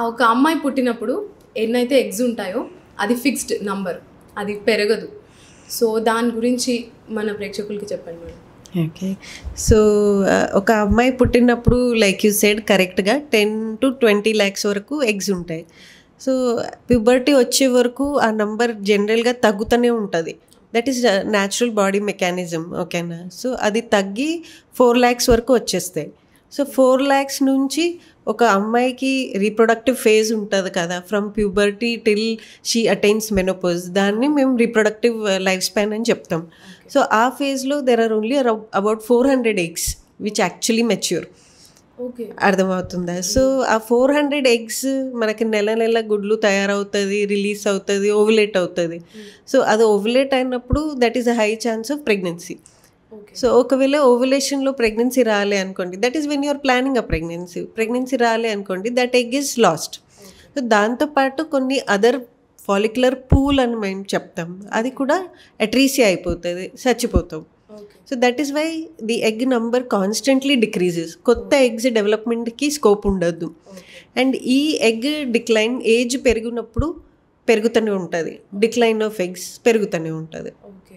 ఒక అమ్మాయి పుట్టినప్పుడు ఎన్నైతే ఎగ్స్ ఉంటాయో అది ఫిక్స్డ్ నంబర్, అది పెరగదు. సో దాని గురించి మన ప్రేక్షకులకి చెప్పండి మేడం. ఓకే, సో ఒక అమ్మాయి పుట్టినప్పుడు లైక్ యూ సెడ్ కరెక్ట్గా 10 to 20 lakhs వరకు ఎగ్స్ ఉంటాయి. సో ప్యూబర్టీ వచ్చే వరకు ఆ నంబర్ జనరల్గా తగ్గుతూనే ఉంటుంది. That is natural body mechanism. ఓకేనా? సో అది తగ్గి 4 lakhs వరకు వచ్చేస్తాయి. సో 4 lakhs నుంచి ఒక అమ్మాయికి రీప్రొడక్టివ్ ఫేజ్ ఉంటుంది కదా, from puberty till she attains menopause, దాన్ని మేము రీప్రొడక్టివ్ లైఫ్ స్పాన్ అని చెప్తాం. సో ఆ ఫేజ్లో there are only about 400 eggs which actually mature. Okay, అర్థమవుతుందా? సో ఆ 400 eggs మనకి నెల గుడ్లు తయారవుతుంది, రిలీజ్ అవుతుంది, ఓవులేట్ అవుతుంది. సో అది ఓవులేట్ అయినప్పుడు that is a high chance of pregnancy. So ఒకవేళ ఓవులేషన్లో ప్రెగ్నెన్సీ రాలే అనుకోండి, that is when you're planning a pregnancy రాలే అనుకోండి, that egg is lost. So దాంతోపాటు కొన్ని అదర్ ఫాలిక్యులర్ పూల్ అని మేము చెప్తాం, అది కూడా అట్రీసియా అయిపోతుంది, చచ్చిపోతాం. So that is why the egg number constantly decreases. కొత్త ఎగ్స్ డెవలప్మెంట్కి స్కోప్ ఉండదు. అండ్ ఈ ఎగ్ డిక్లైన్ ఏజ్ పెరిగినప్పుడు పెరుగుతూనే ఉంటుంది, డిక్లైన్ ఆఫ్ ఎగ్స్ పెరుగుతూనే ఉంటుంది. ఓకే.